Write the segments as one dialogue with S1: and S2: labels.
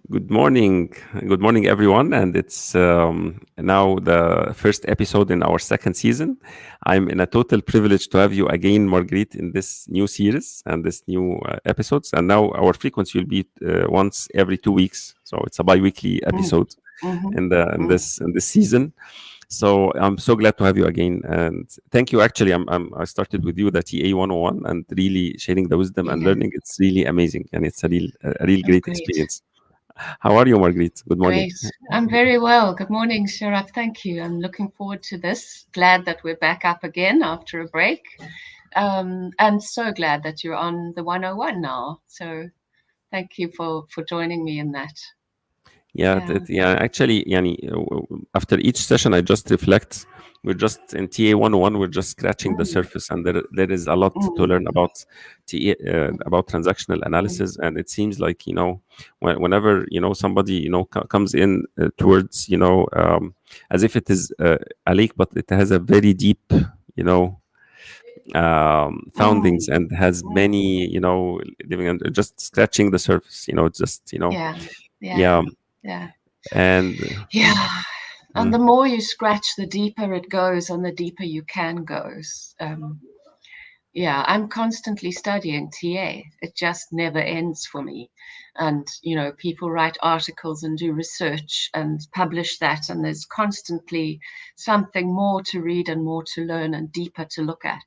S1: Good morning, everyone, and it's now the first episode in our second season. I'm in a total privilege to have you again, Marguerite, in this new series and this new episodes. And now our frequency will be once every 2 weeks, so it's a bi-weekly
S2: Mm,
S1: episode
S2: mhm,
S1: in the
S2: mm.
S1: in this season. So I'm so glad to have you again, and thank you. Actually, I started with you the TA 101, and really sharing the wisdom and
S2: Yeah.
S1: learning. It's really amazing, and it's a real
S2: Oh,
S1: great
S2: great.
S1: experience. How are you, Marguerite? Good morning.
S2: Great. I'm very well. Good morning, Sharaf. Thank you. I'm looking forward to this. Glad that we're back up again after a break. And so glad that you're on the 101 now. So thank you for joining me in that.
S1: Yeah,
S2: Yeah.
S1: yeah. Actually, yani, after each session, I just reflect. We're just in TA 101. We're just scratching the
S2: Mm,
S1: surface, and there is a lot to
S2: mm,
S1: learn about about transactional
S2: mm,
S1: analysis. And it seems like whenever somebody comes in towards as if it is a lake, but it has a very deep you know
S2: mm,
S1: foundings and has
S2: mm.
S1: many living and just scratching the surface. Just
S2: Yeah.
S1: yeah.
S2: Yeah. Yeah.
S1: And
S2: Yeah. And the
S1: mm,
S2: more you scratch, the deeper it goes, and the deeper you can go. Yeah, I'm constantly studying TA. It just never ends for me. And, people write articles and do research and publish that. And there's constantly something more to read and more to learn and deeper to look at.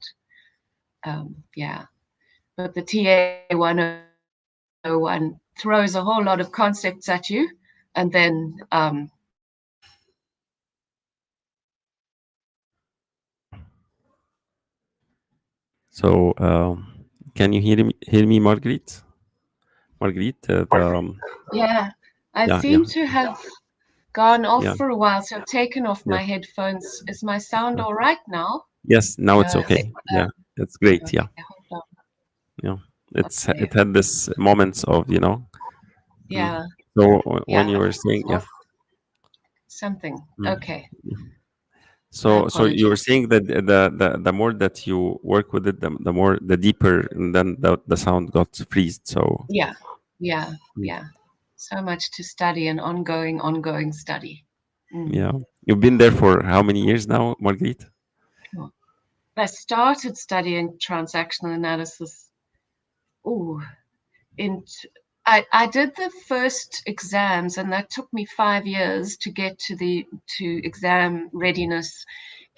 S2: Yeah. But the TA 101 throws a whole lot of concepts at you. And then,
S1: so can you hear me, Marguerite? Marguerite,
S2: yeah, I
S1: yeah, yeah,
S2: seem to have gone off
S1: yeah,
S2: for a while. So I've taken off
S1: yeah.
S2: my headphones. Is my sound
S1: uh,
S2: all right now?
S1: Yes, now it's
S2: Yeah.
S1: okay. Yeah, it's great. Yeah,
S2: Okay, hold
S1: yeah.
S2: on.
S1: It
S2: Okay.
S1: had this moments of Mm.
S2: Yeah,
S1: So when
S2: yeah.
S1: you were
S2: It's
S1: saying, yeah.
S2: off something.
S1: Mm.
S2: Okay. My
S1: So you were
S2: apologies.
S1: saying that the more that you work with it, the deeper, and then the sound got freezed. So
S2: Yeah, yeah,
S1: mm,
S2: yeah. So much to study and ongoing study. Mm.
S1: yeah, you've been there for how many years now, Marguerite?
S2: Cool. I started studying transactional analysis. Oh, in I did the first exams, and that took me 5 years to get to exam readiness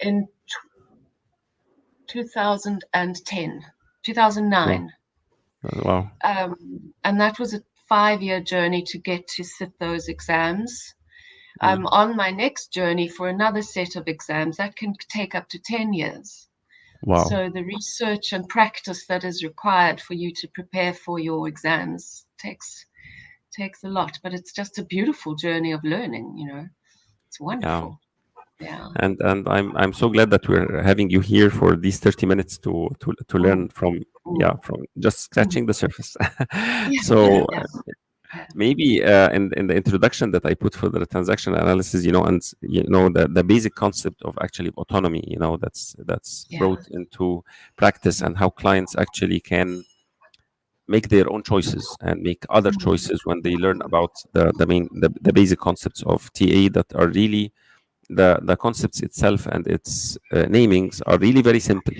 S2: in 2010,
S1: Wow,
S2: 2009.
S1: wow.
S2: And that was a 5 year journey to get to sit those exams. I'm
S1: Mm.
S2: on my next journey for another set of exams that can take up to 10 years.
S1: Wow.
S2: So the research and practice that is required for you to prepare for your exams takes a lot, but it's just a beautiful journey of learning. It's
S1: Yeah.
S2: wonderful. Yeah.
S1: And I'm so glad that we're having you here for these 30 minutes to
S2: Mm,
S1: learn from,
S2: mm,
S1: from just
S2: mm.
S1: scratching the surface.
S2: Yeah, yeah,
S1: So
S2: yeah, yeah.
S1: maybe in the introduction that I put for the transaction analysis, and the basic concept of actually autonomy, that's
S2: Yeah.
S1: brought into practice, and how clients actually can make their own choices and make other
S2: Mm,
S1: choices when they learn about the basic concepts of TA that are really the concepts itself, and its namings are really very simple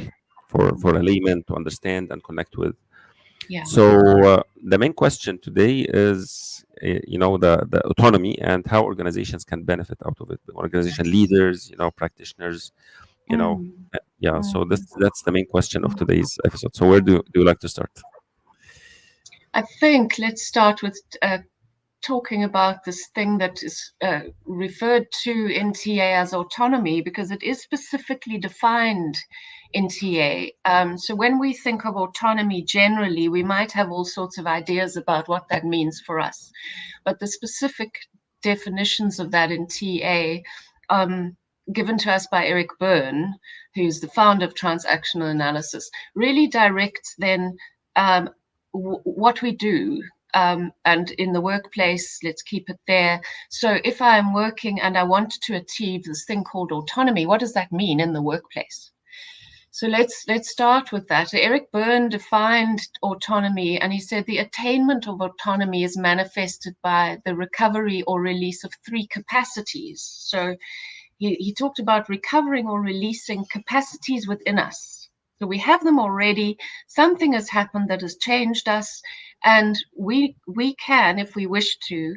S1: for
S2: mm.
S1: a layman to understand and connect with.
S2: Yeah.
S1: So the main question today is the autonomy and how organizations can benefit out of it, organization
S2: Yes.
S1: leaders, practitioners, you know
S2: Mm,
S1: yeah. So
S2: mm,
S1: that's the main question of
S2: mm,
S1: today's episode. So where
S2: mm.
S1: do you like to start?
S2: I think let's start with talking about this thing that is referred to in TA as autonomy, because it is specifically defined in TA. So when we think of autonomy generally, we might have all sorts of ideas about what that means for us. But the specific definitions of that in TA, given to us by Eric Byrne, who's the founder of transactional analysis, really direct then what we do. And in the workplace, let's keep it there. So if I'm working and I want to achieve this thing called autonomy, what does that mean in the workplace? So let's start with that. Eric Berne defined autonomy, and he said the attainment of autonomy is manifested by the recovery or release of three capacities. So he talked about recovering or releasing capacities within us. So we have them already. Something has happened that has changed us, and we can, if we wish to,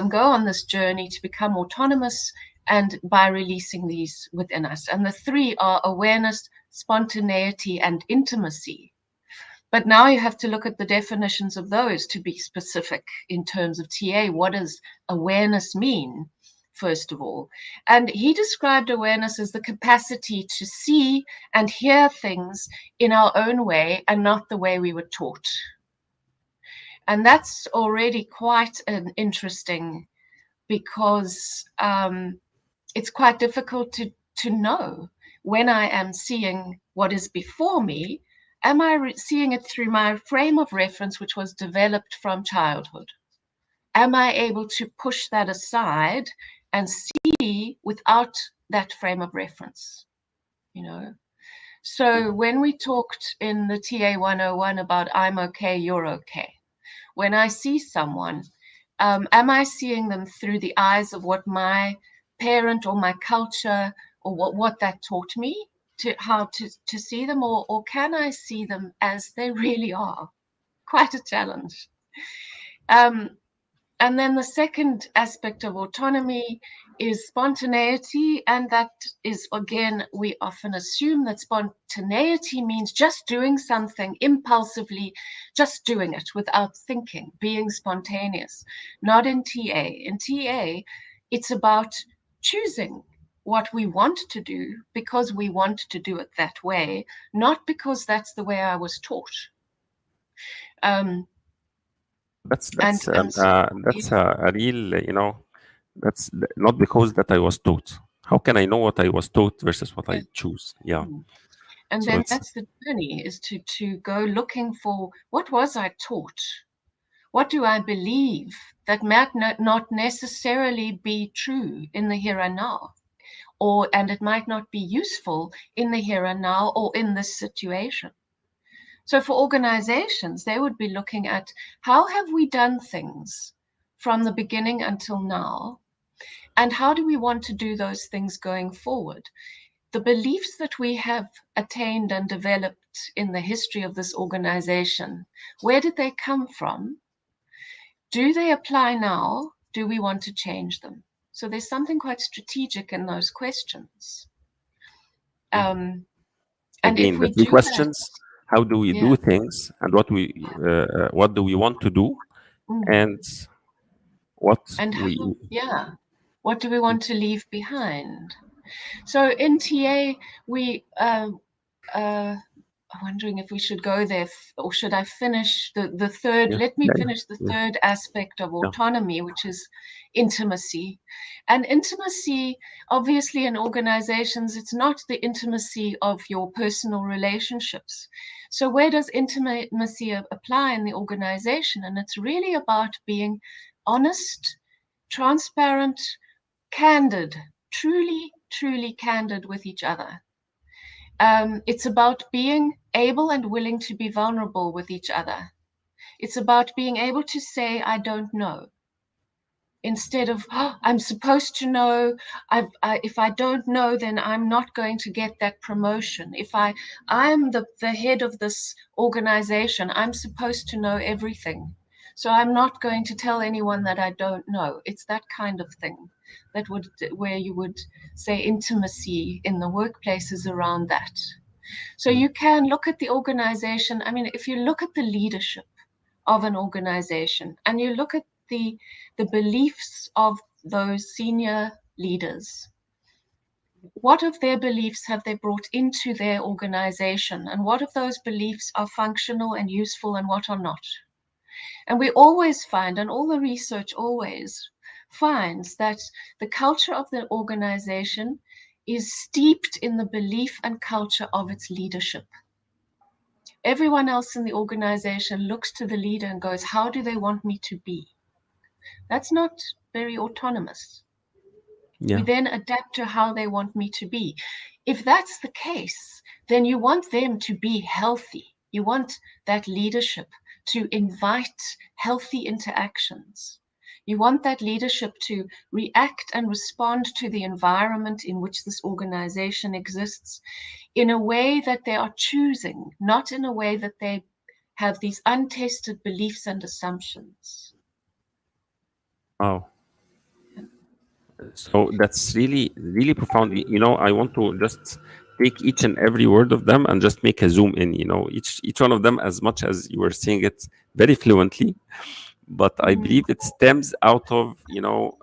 S2: go on this journey to become autonomous, and by releasing these within us. And the three are awareness, spontaneity, and intimacy. But now you have to look at the definitions of those to be specific in terms of TA. What does awareness mean, first of all? And he described awareness as the capacity to see and hear things in our own way and not the way we were taught. And that's already quite an interesting, because it's quite difficult to know when I am seeing what is before me. Am I seeing it through my frame of reference, which was developed from childhood? Am I able to push that aside and see without that frame of reference? So when we talked in the TA 101 about I'm okay, you're okay, when I see someone, am I seeing them through the eyes of what my parent or my culture or what that taught me how to see them, or can I see them as they really are? Quite a challenge. And then the second aspect of autonomy is spontaneity. And that is, again, we often assume that spontaneity means just doing something impulsively, just doing it without thinking, being spontaneous. Not in TA. In TA, it's about choosing what we want to do because we want to do it that way, not because that's the way I was taught.
S1: That's
S2: And
S1: a real, that's not because that I was taught. How can I know what I was taught versus what I choose? Yeah.
S2: And
S1: So
S2: then
S1: it's
S2: that's the journey, is to go looking for, what was I taught? What do I believe that might not necessarily be true in the here and now? And it might not be useful in the here and now or in this situation. So for organizations, they would be looking at, how have we done things from the beginning until now? And how do we want to do those things going forward? The beliefs that we have attained and developed in the history of this organization, where did they come from? Do they apply now? Do we want to change them? So there's something quite strategic in those questions. And if
S1: again the
S2: we
S1: three
S2: do that,
S1: questions: how do we
S2: yeah.
S1: do things, and what do we want to do, and what
S2: And
S1: we
S2: what do we want to leave behind? So in TA, we I'm wondering if we should go there, or should I finish the third?
S1: yeah
S2: Let me
S1: yeah
S2: finish the
S1: yeah
S2: third aspect of
S1: yeah
S2: autonomy, which is intimacy. And intimacy, obviously, in organizations, it's not the intimacy of your personal relationships. So where does intimacy apply in the organization? And it's really about being honest, transparent, candid, truly candid with each other. It's about being able and willing to be vulnerable with each other. It's about being able to say, I don't know, instead of, oh, I'm supposed to know. If I don't know, then I'm not going to get that promotion. If I'm the head of this organization, I'm supposed to know everything. So I'm not going to tell anyone that I don't know. It's that kind of thing where you would say intimacy in the workplace is around that. So you can look at the organization. I mean, if you look at the leadership of an organization and you look at the beliefs of those senior leaders, what of their beliefs have they brought into their organization, and what of those beliefs are functional and useful and what are not? And we always find, and all the research always finds, that the culture of the organization is steeped in the belief and culture of its leadership. Everyone else in the organization looks to the leader and goes, how do they want me to be? That's not very autonomous. We
S1: yeah
S2: then adapt to how they want me to be. if that's the case, then you want them to be healthy. You want that leadership to invite healthy interactions. You want that leadership to react and respond to the environment in which this organization exists in a way that they are choosing, not in a way that they have these untested beliefs and assumptions.
S1: Wow. So that's really, really profound. I want to just take each and every word of them and just make a zoom in. Each one of them, as much as you were saying it very fluently, but I
S2: Mm,
S1: believe it stems out of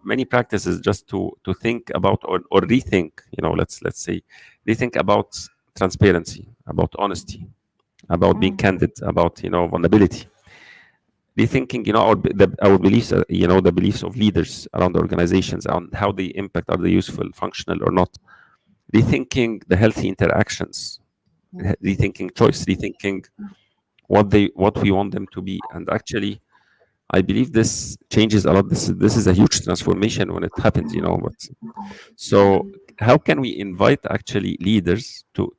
S1: many practices just to think about or rethink. Let's say rethink about transparency, about honesty, about being
S2: mm,
S1: candid, about vulnerability, rethinking our beliefs, the beliefs of leaders around the organizations on how they impact, are they useful, functional or not, rethinking the healthy interactions,
S2: mm,
S1: rethinking choice, rethinking what we want them to be. And actually I believe this changes a lot. This is a huge transformation when it happens, but so
S2: mm,
S1: how can we invite actually leaders to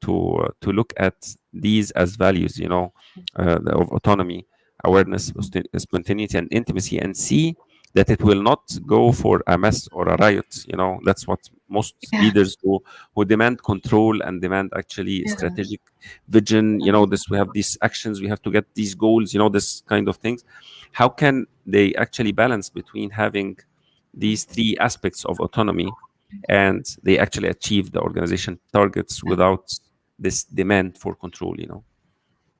S1: look at these as values, of autonomy, awareness, spontaneity, and intimacy, and see that it will not go for a mess or a riot. That's what most
S2: yeah,
S1: leaders who demand control and demand actually
S2: yeah,
S1: strategic vision.
S2: mm,
S1: This we have these actions, we have to get these goals. This kind of things. How can they actually balance between having these three aspects of autonomy and they actually achieve the organization targets without this demand for control?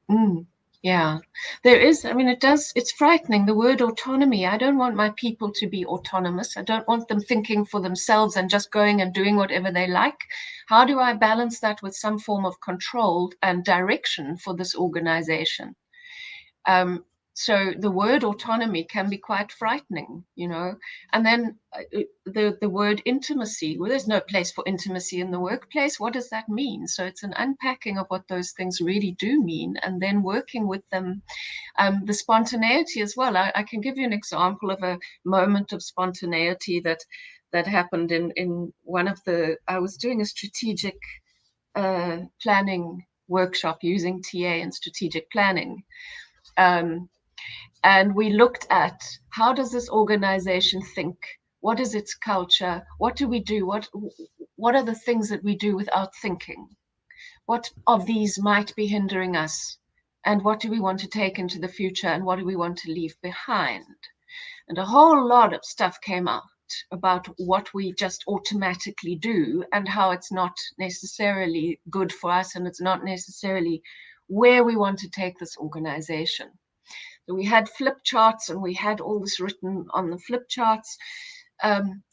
S2: mm, yeah. There is, I mean, it's frightening, the word autonomy. I don't want my people to be autonomous. I don't want them thinking for themselves and just going and doing whatever they like. How do I balance that with some form of control and direction for this organization? Um, so the word autonomy can be quite frightening. And then the word intimacy. Well, there's no place for intimacy in the workplace. What does that mean? So it's an unpacking of what those things really do mean, and then working with them. The spontaneity as well. I can give you an example of a moment of spontaneity that happened in one of the. I was doing a strategic planning workshop using TA and strategic planning. Um, and we looked at how does this organization think? What is its culture? What do we do? What are the things that we do without thinking? What of these might be hindering us? And what do we want to take into the future? And what do we want to leave behind? And a whole lot of stuff came out about what we just automatically do and how it's not necessarily good for us and it's not necessarily where we want to take this organization. So we had flip charts and we had all this written on the flip charts. Um,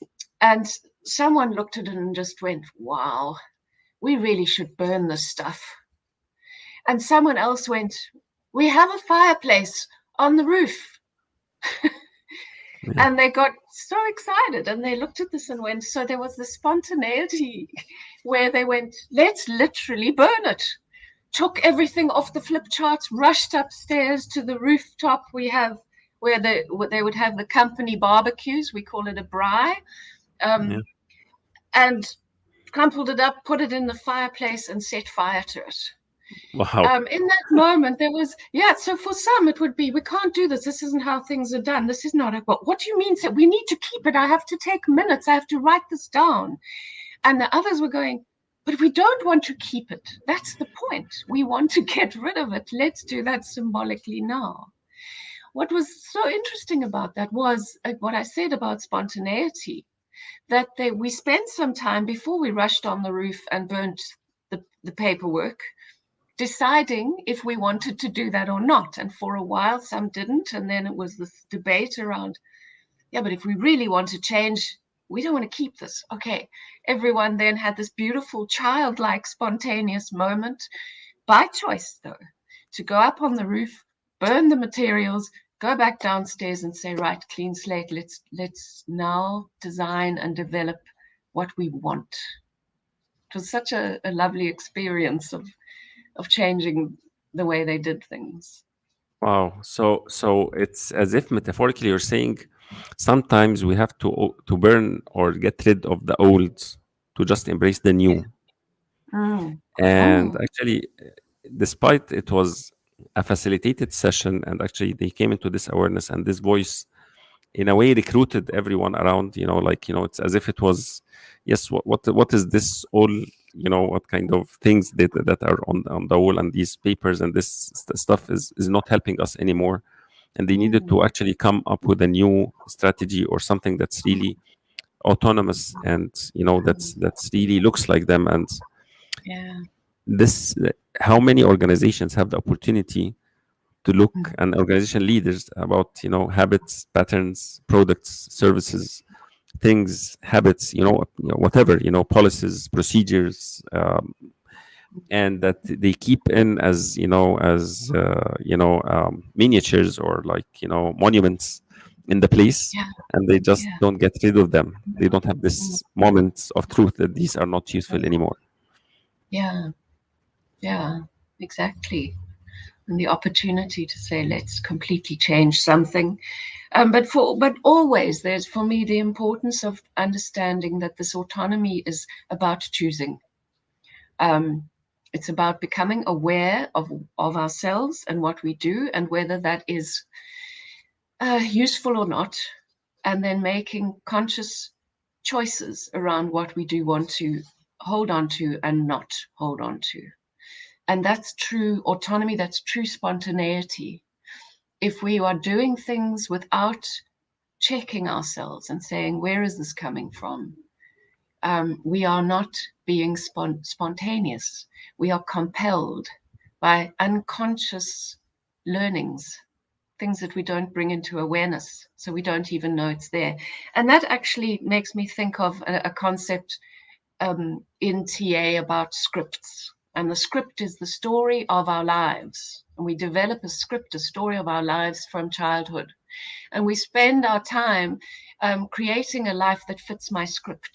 S2: and someone looked at it and just went, wow, we really should burn this stuff. And someone else went, we have a fireplace on the roof.
S1: Yeah.
S2: And they got so excited and they looked at this and went, so there was this spontaneity where they went, let's literally burn it. Took everything off the flip charts, rushed upstairs to the rooftop. We have where they would have the company barbecues. We call it a braai,
S1: Yeah.
S2: and crumpled it up, put it in the fireplace, and set fire to it.
S1: Wow.
S2: In that moment, there was, yeah. So for some, it would be, we can't do this. This isn't how things are done. This is not a, what do you mean? So we need to keep it. I have to take minutes. I have to write this down. And the others were going, but we don't want to keep it. That's the point. We want to get rid of it. Let's do that symbolically now. What was so interesting about that was what I said about spontaneity, that we spent some time before we rushed on the roof and burnt the paperwork, deciding if we wanted to do that or not. And for a while, some didn't. And then it was this debate around, yeah, but if we really want to change, we don't want to keep this. Okay. Everyone then had this beautiful, childlike, spontaneous moment, by choice, though, to go up on the roof, burn the materials, go back downstairs and say, right, clean slate, let's now design and develop what we want. It was such a lovely experience of changing the way they did things.
S1: Wow. So it's as if metaphorically you're saying sometimes we have to burn or get rid of the old to just embrace the new.
S2: Mm.
S1: And
S2: Mm.
S1: actually, despite it was a facilitated session, and actually they came into this awareness, and this voice in a way recruited everyone around, like, it's as if it was, yes, what is this all, what kind of things that are on the wall, and these papers and this stuff is not helping us anymore, and they needed
S2: Mm.
S1: to actually come up with a new strategy or something that's really autonomous, and that's really looks like them. And
S2: Yeah.
S1: this how many organizations have the opportunity to look,
S2: Mm.
S1: and organization leaders, about habits, patterns, products, services, things, habits, whatever, policies, procedures, and that they keep in as miniatures, or like monuments in the place,
S2: Yeah.
S1: and they just
S2: Yeah.
S1: don't get rid of them. They don't have
S2: Mm.
S1: this moment of truth that these are not useful anymore.
S2: Yeah. Yeah. Exactly. And the opportunity to say, let's completely change something. But always there's, for me, the importance of understanding that this autonomy is about choosing. Um, it's about becoming aware of ourselves and what we do, and whether that is useful or not, and then making conscious choices around what we do want to hold on to and not hold on to. And that's true autonomy, that's true spontaneity. If we are doing things without checking ourselves and saying, where is this coming from? We are not being spontaneous. We are compelled by unconscious learnings, things that we don't bring into awareness, so we don't even know it's there. And that actually makes me think of a concept in TA about scripts. And the script is the story of our lives. And we develop a script, a story of our lives from childhood. And we spend our time creating a life that fits my script.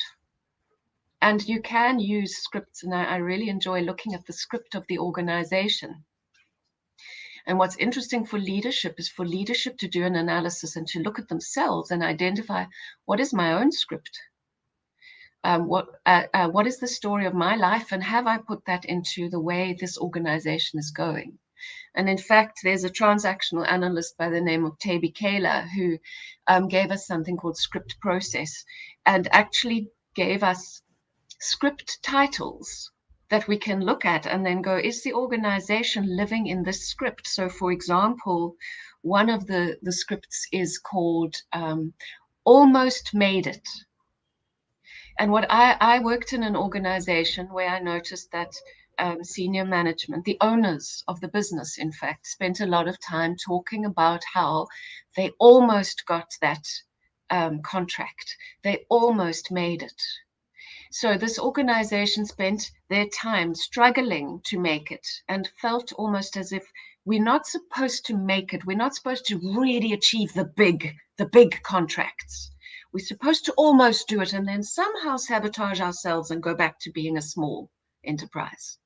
S2: And you can use scripts, and I really enjoy looking at the script of the organization. And what's interesting for leadership is for leadership to do an analysis and to look at themselves and identify, what is my own script? What is the story of my life, and have I put that into the way this organization is going? And in fact, there's a transactional analyst by the name of Taby Kayla who gave us something called script process, and actually gave us script titles that we can look at and then go, is the organization living in this script? So for example, one of the scripts is called Almost Made It. And what I worked in an organization where I noticed that senior management, the owners of the business, in fact, spent a lot of time talking about how they almost got that contract. They almost made it. So this organization spent their time struggling to make it, and felt almost as if we're not supposed to make it. We're not supposed to really achieve the big contracts. We're supposed to almost do it and then somehow sabotage ourselves and go back to being a small enterprise.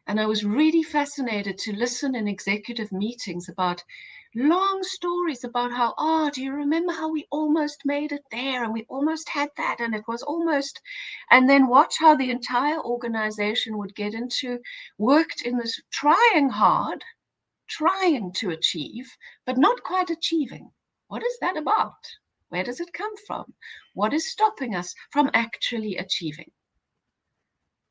S2: And I was really fascinated to listen in executive meetings about long stories about how, oh, do you remember how we almost made it there and we almost had that and it was almost, and then watch how the entire organization would get into, worked in this trying hard, trying to achieve, but not quite achieving. What is that about? Where does it come from? What is stopping us from actually achieving?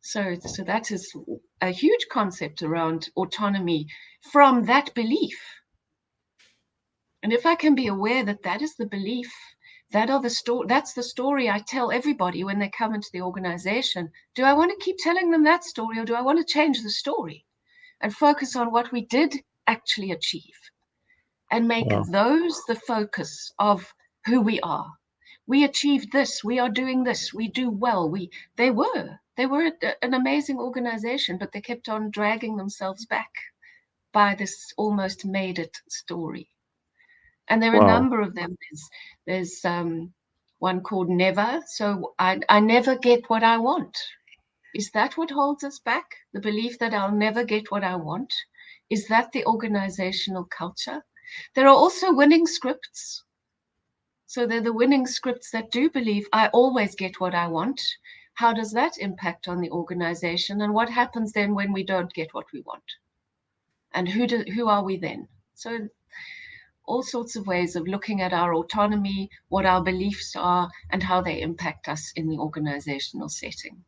S2: So that is a huge concept around autonomy from that belief. And if I can be aware that that is the belief, that's the story I tell everybody when they come into the organization. Do I want to keep telling them that story, or do I want to change the story and focus on what we did actually achieve and make
S1: Wow.
S2: those the focus of who we are? We achieved this, we are doing this, we do well. They were an amazing organization, but they kept on dragging themselves back by this almost made it story. And there are a
S1: Wow.
S2: number of them. There's one called Never. So I never get what I want. Is that what holds us back? The belief that I'll never get what I want? Is that the organizational culture? There are also winning scripts. So they're the winning scripts that do believe I always get what I want. how does that impact on the organization? And what happens then when we don't get what we want? And who are we then? So all sorts of ways of looking at our autonomy, what our beliefs are, and how they impact us in the organizational setting.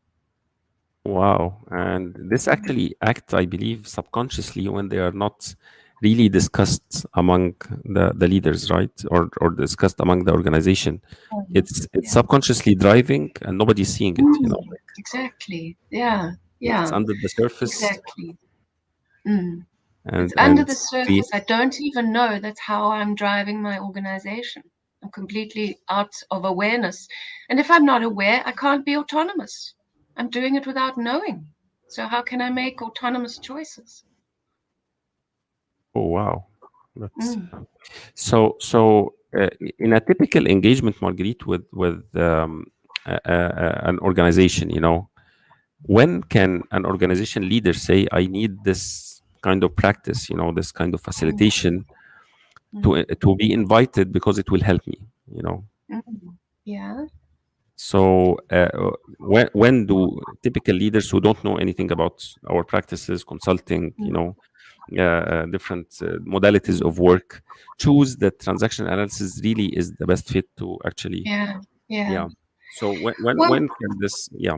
S1: Wow. And this actually acts, I believe, subconsciously when they are not really discussed among the leaders, right? Or discussed among the organization. It's
S2: Yeah.
S1: subconsciously driving and nobody's seeing it, you know.
S2: Exactly. Yeah.
S1: It's
S2: Yeah.
S1: under the surface
S2: Exactly. Mm. It's
S1: and
S2: under
S1: and
S2: the
S1: create.
S2: surface. I don't even know that's how I'm driving my organization. I'm completely out of awareness. And if I'm not aware, I can't be autonomous. I'm doing it without knowing. So how can I make autonomous choices?
S1: Oh wow. That's
S2: Mm.
S1: so in a typical engagement, Marguerite, with an organization, you know, when can an organization leader say, I need this kind of practice, you know, this kind of
S2: Mm.
S1: facilitation
S2: Mm.
S1: to be invited because it will help me, you know?
S2: Mm. Yeah.
S1: So when do typical leaders who don't know anything about our practices, consulting, you
S2: Mm.
S1: know, different modalities of work, choose that transaction analysis really is the best fit to actually,
S2: Yeah. Yeah.
S1: yeah. So
S2: Well,
S1: when can this, yeah.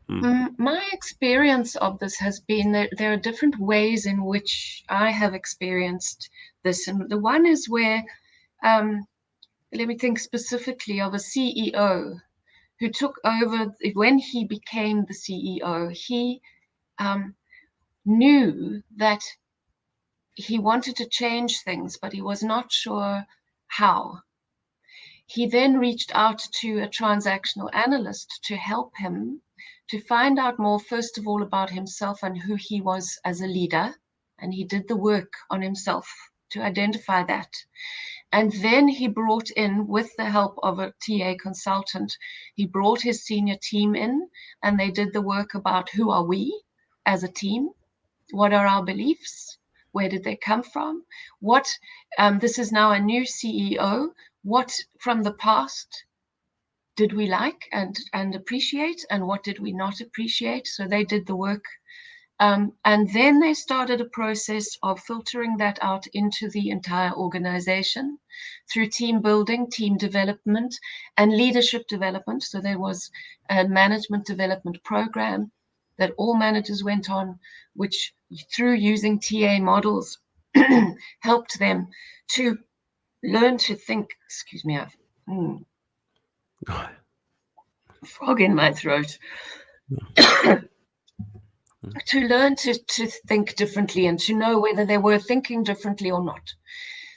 S1: Mm.
S2: my experience of this has been that there are different ways in which I have experienced this. And the one is where, um, let me think specifically of a CEO who took over. When he became the CEO, he um, knew that he wanted to change things, but he was not sure how. He then reached out to a transactional analyst to help him to find out more, first of all, about himself and who he was as a leader. And he did the work on himself to identify that. And then he brought in, with the help of a TA consultant, he brought his senior team in, and they did the work about who are we as a team? What are our beliefs? Where did they come from? What, this is now a new CEO. What from the past did we like and appreciate, and what did we not appreciate? So they did the work. And then they started a process of filtering that out into the entire organization through team building, team development, and leadership development. So there was a management development program that all managers went on, which through using TA models helped them to learn to think. Excuse me, I've frog in my throat. To learn to think differently and to know whether they were thinking differently or not.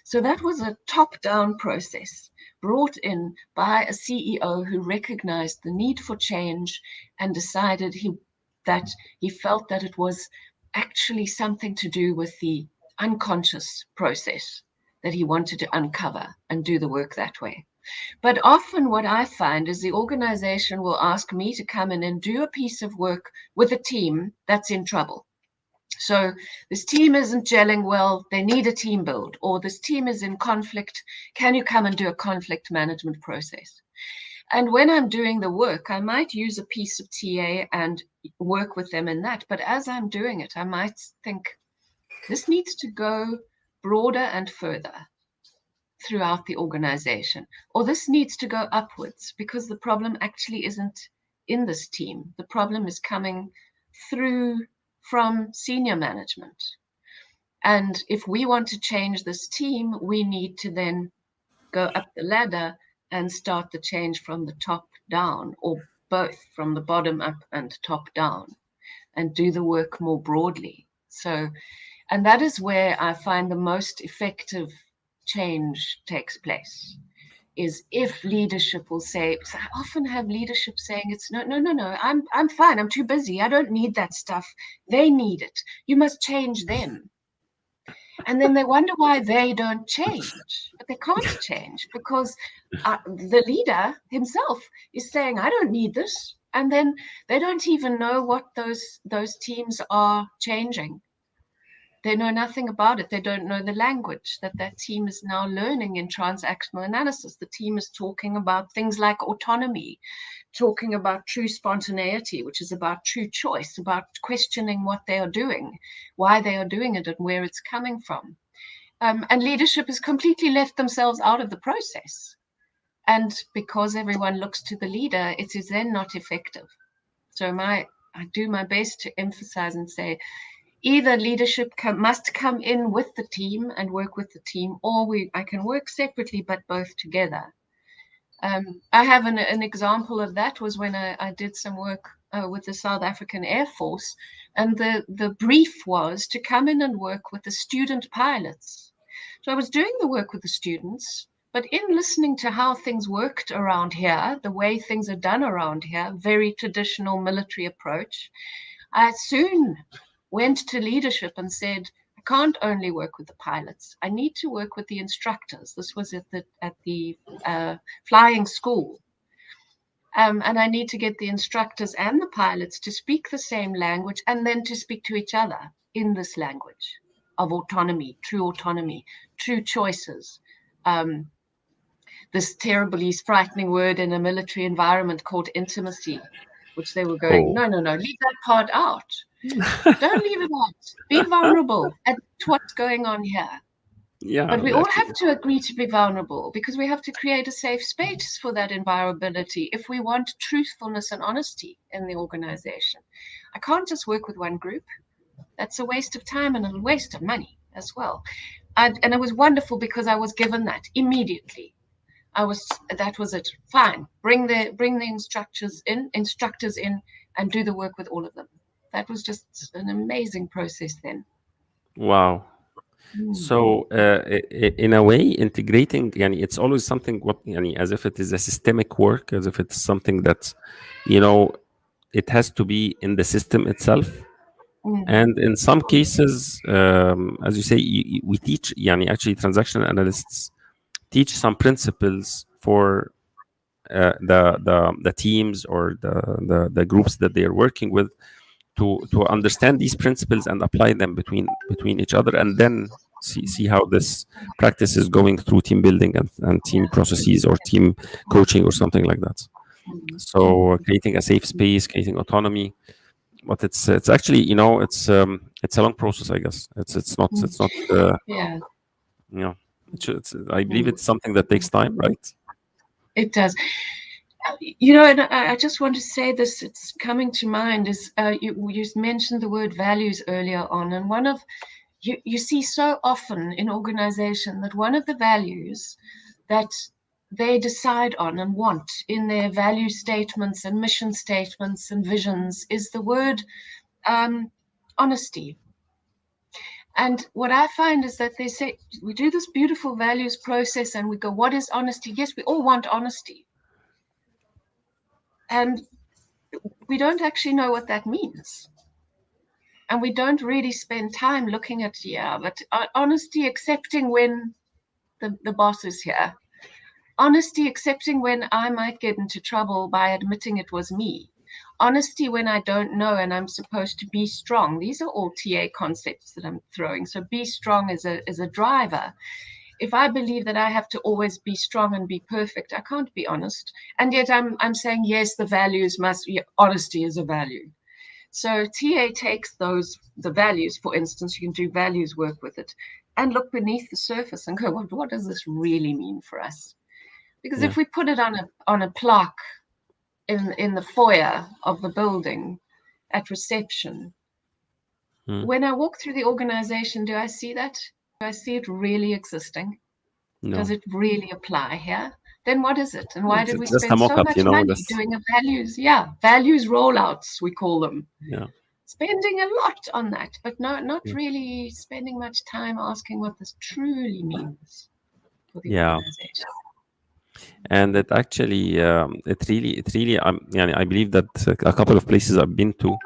S2: So that was a top-down process brought in by a CEO who recognized the need for change and decided that he felt that it was actually something to do with the unconscious process that he wanted to uncover and do the work that way. But often what I find is the organization will ask me to come in and do a piece of work with a team that's in trouble. So this team isn't gelling well, they need a team build, or this team is in conflict. Can you come and do a conflict management process? And when I'm doing the work, I might use a piece of TA and work with them in that. But as I'm doing it, I might think this needs to go broader and further throughout the organization, or this needs to go upwards because the problem actually isn't in this team. The problem is coming through from senior management. And if we want to change this team, we need to then go up the ladder and start the change from the top down, or both from the bottom up and top down, and do the work more broadly. So, and that is where I find the most effective change takes place, is if leadership will say, so I often have leadership saying, it's no, I'm fine, I'm too busy, I don't need that stuff, they need it, you must change them. And then they wonder why they don't change, but they can't change because the leader himself is saying, I don't need this. And then they don't even know what those teams are changing. They know nothing about it. They don't know the language that team is now learning in transactional analysis. The team is talking about things like autonomy, talking about true spontaneity, which is about true choice, about questioning what they are doing, why they are doing it, and where it's coming from. And leadership has completely left themselves out of the process. And because everyone looks to the leader, it is then not effective. So I do my best to emphasize and say, either leadership must come in with the team and work with the team, or I can work separately, but both together. I have an example of that was when I did some work with the South African Air Force, and the brief was to come in and work with the student pilots. So I was doing the work with the students, but in listening to how things worked around here, the way things are done around here, very traditional military approach, I soon went to leadership and said, I can't only work with the pilots. I need to work with the instructors. This was at the flying school. And I need to get the instructors and the pilots to speak the same language and then to speak to each other in this language of autonomy, true choices. This terribly frightening word in a military environment called intimacy, which they were going, no, leave that part out. Don't leave it out. Be vulnerable at what's going on here.
S1: Yeah,
S2: but we all have to agree to be vulnerable, because we have to create a safe space for that invulnerability if we want truthfulness and honesty in the organization. I can't just work with one group. That's a waste of time and a waste of money as well. And it was wonderful because I was given that immediately. That was it. Fine. Bring the instructors in and do the work with all of them. That was just an amazing process then.
S1: Wow. So in a way, integrating, it's always something as if it is a systemic work, as if it's something that, it has to be in the system itself. And in some cases, as you say, we teach, actually transactional analysts teach some principles for the teams or the groups that they are working with, to understand these principles and apply them between each other, and then see how this practice is going through team building and team processes or team coaching or something like that. So creating a safe space, creating autonomy, but it's actually, it's a long process, I guess. It's not
S2: yeah
S1: I believe it's something that takes time, right?
S2: It does. And I just want to say this, it's coming to mind, is you mentioned the word values earlier on, and one of you see so often in organization that one of the values that they decide on and want in their value statements and mission statements and visions is the word honesty. And what I find is that they say, we do this beautiful values process and we go, what is honesty? Yes, we all want honesty. And we don't actually know what that means. And we don't really spend time looking at, but honesty, accepting when the boss is here. Honesty, accepting when I might get into trouble by admitting it was me. Honesty when I don't know and I'm supposed to be strong. These are all TA concepts that I'm throwing. So be strong is a driver. If I believe that I have to always be strong and be perfect, I can't be honest. And yet I'm saying, yes, the values honesty is a value. So TA takes the values, for instance, you can do values work with it and look beneath the surface and go, well, what does this really mean for us? Because if we put it on a plaque in the foyer of the building at reception, when I walk through the organization, do I see that? Do I see it really existing? No. Does it really apply here? Then what is it? And why did we spend so much money doing a values rollouts, we call them.
S1: Yeah.
S2: Spending a lot on that, but not really spending much time asking what this truly means for the organization.
S1: And it actually, it really, I believe that a couple of places I've been to,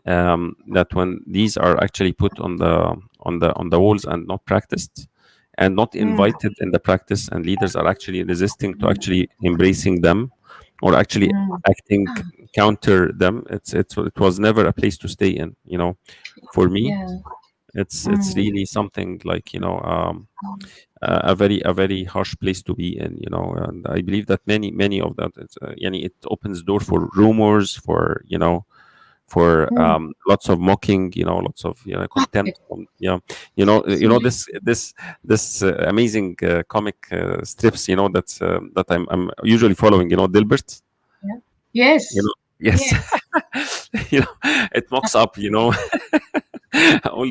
S1: that when these are actually put on the walls and not practiced and not invited in the practice, and leaders are actually resisting to actually embracing them or actually acting counter them, it was never a place to stay in, for me. It's really something like, a very harsh place to be in, and I believe that many of that, it opens door for rumors, for for lots of mocking, lots of contempt from,
S2: Absolutely.
S1: this amazing comic strips, that I'm usually following, Dilbert,
S2: Yeah.
S1: you
S2: Yes.
S1: know yes.
S2: Yes.
S1: It mocks up, all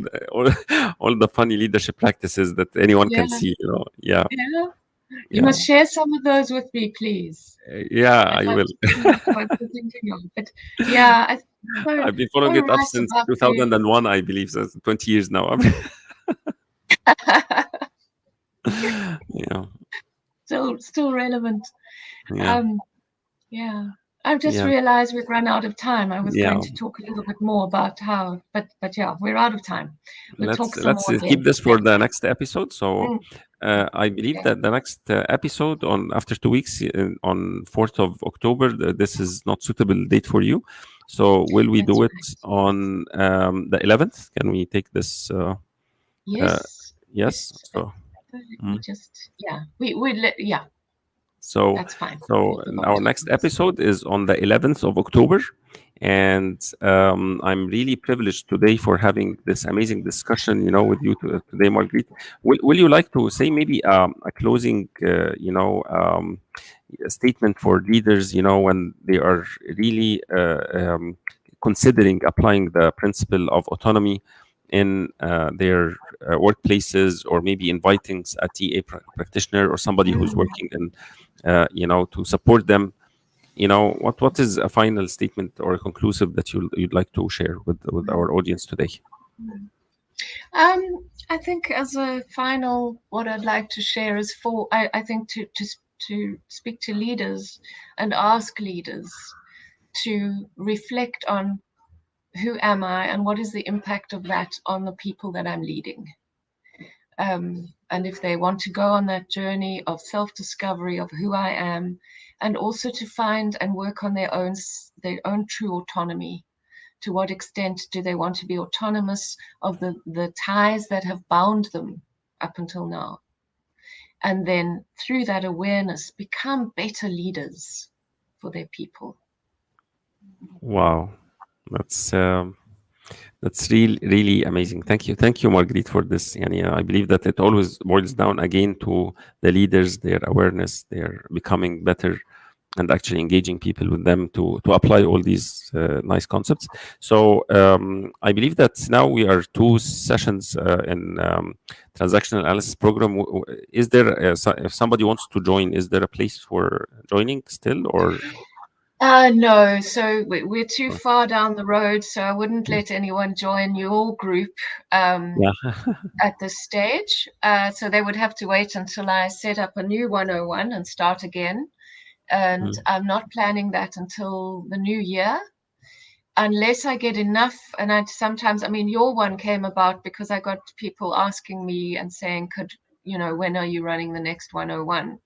S1: all the funny leadership practices that anyone
S2: Yeah.
S1: can see, yeah,
S2: Yeah. You
S1: yeah.
S2: must share some of those with me, please.
S1: Yeah,
S2: I'd
S1: I
S2: love
S1: will.
S2: to see what you're thinking of. But yeah, I think so,
S1: I've been
S2: so
S1: following it up
S2: right
S1: since
S2: about the
S1: 2001, I believe. So it's 20 years now. Yeah,
S2: still relevant.
S1: yeah,
S2: Um, yeah. I've just
S1: yeah,
S2: realized we've run out of time. I was going
S1: yeah.
S2: to talk a little bit more about how, but yeah, we're out of time. We'll talk some
S1: Let's
S2: more
S1: keep
S2: then.
S1: this for the next episode. So
S2: Mm,
S1: I believe
S2: okay,
S1: that the next episode, on after 2 weeks, on 4th of October, this is not suitable date for you. So will we
S2: that's
S1: do it
S2: right.
S1: on the 11th? Can we take this? Uh,
S2: Yes,
S1: yes.
S2: yes.
S1: So.
S2: Let me
S1: mm.
S2: just, yeah, we let, yeah,
S1: So,
S2: that's fine.
S1: so
S2: We'll move on
S1: our
S2: to the
S1: next
S2: next.
S1: episode is on the 11th of October, and I'm really privileged today for having this amazing discussion, with you today, Marguerite. Will you like to say maybe a closing, a statement for leaders, when they are really considering applying the principle of autonomy in their workplaces, or maybe inviting a TA practitioner or somebody who's
S2: Mm.
S1: working in, to support them. What is a final statement or a conclusive that you'd like to share with our audience today?
S2: I think as a final, what I'd like to share is I think to speak to leaders and ask leaders to reflect on who am I and what is the impact of that on the people that I'm leading. And if they want to go on that journey of self-discovery of who I am, and also to find and work on their own true autonomy. To what extent do they want to be autonomous of the ties that have bound them up until now? And then through that awareness, become better leaders for their people.
S1: Wow, that's um, that's really amazing. Thank you, Marguerite, for this. And yeah, I believe that it always boils down again to the leaders, their awareness, their becoming better, and actually engaging people with them to apply all these nice concepts. So I believe that now we are two sessions in transactional analysis program. Is there if somebody wants to join, is there a place for joining still, or?
S2: No, so we're too far down the road, so I wouldn't let anyone join your group
S1: Yeah.
S2: at this stage. So they would have to wait until I set up a new 101 and start again. And
S1: Mm,
S2: I'm not planning that until the new year, unless I get enough. And I mean, your one came about because I got people asking me and saying, when are you running the next 101?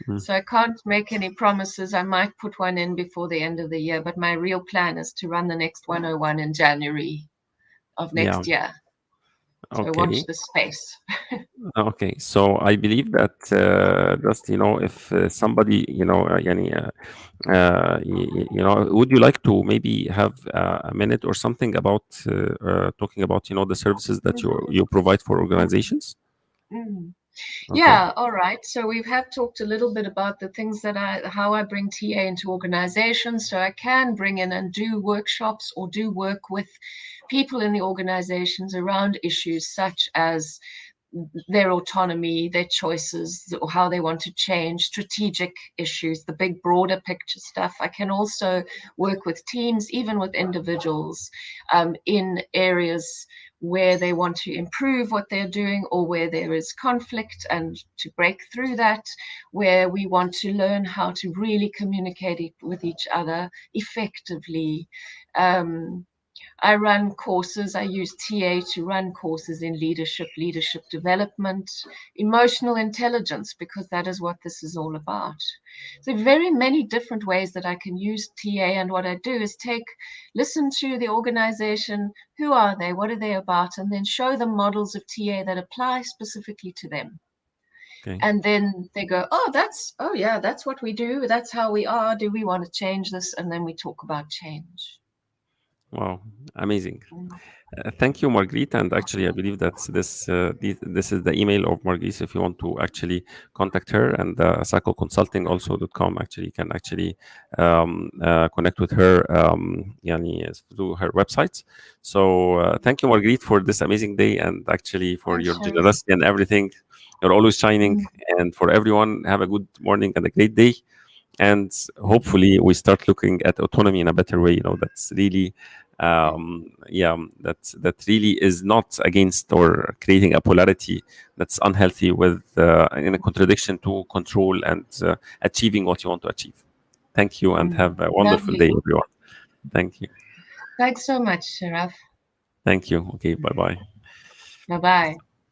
S1: mm.
S2: So I can't make any promises. I might put one in before the end of the year, but my real plan is to run the next 101 in January of
S1: Yeah.
S2: next year. So watch
S1: Okay.
S2: the space.
S1: Okay. So I believe that just if somebody would you like to maybe have a minute or something about talking about the services that you provide for organizations?
S2: Mm.
S1: Okay.
S2: Yeah, all right. So we have talked a little bit about the things how I bring TA into organizations. So I can bring in and do workshops or do work with people in the organizations around issues such as their autonomy, their choices, or how they want to change, strategic issues, the big broader picture stuff. I can also work with teams, even with individuals, in areas where they want to improve what they're doing or where there is conflict and to break through that, where we want to learn how to really communicate with each other effectively. Um, I run courses. I use TA to run courses in leadership development, emotional intelligence, because that is what this is all about. So very many different ways that I can use TA. And what I do is listen to the organization. Who are they? What are they about? And then show them models of TA that apply specifically to them.
S1: Okay.
S2: And then they go, oh yeah, that's what we do. That's how we are. Do we want to change this? And then we talk about change.
S1: Wow, amazing.
S2: Mm.
S1: Thank you, Marguerite. And actually, I believe that this is the email of Marguerite if you want to actually contact her, and Sacco Consulting also.com. Actually, you can actually connect with her yani, through her website. So thank you, Marguerite, for this amazing day, and actually for
S2: Thanks,
S1: your
S2: Sharif.
S1: generosity and everything. You're always shining.
S2: Mm.
S1: And for everyone, have a good morning and a great day. And hopefully we start looking at autonomy in a better way. That's really that really is not against or creating a polarity that's unhealthy with in a contradiction to control and achieving what you want to achieve. Thank you, and have a wonderful
S2: Lovely.
S1: day, everyone. Thank you.
S2: Thanks so much, Sharaf.
S1: Thank you. Okay, bye bye.
S2: Bye-bye.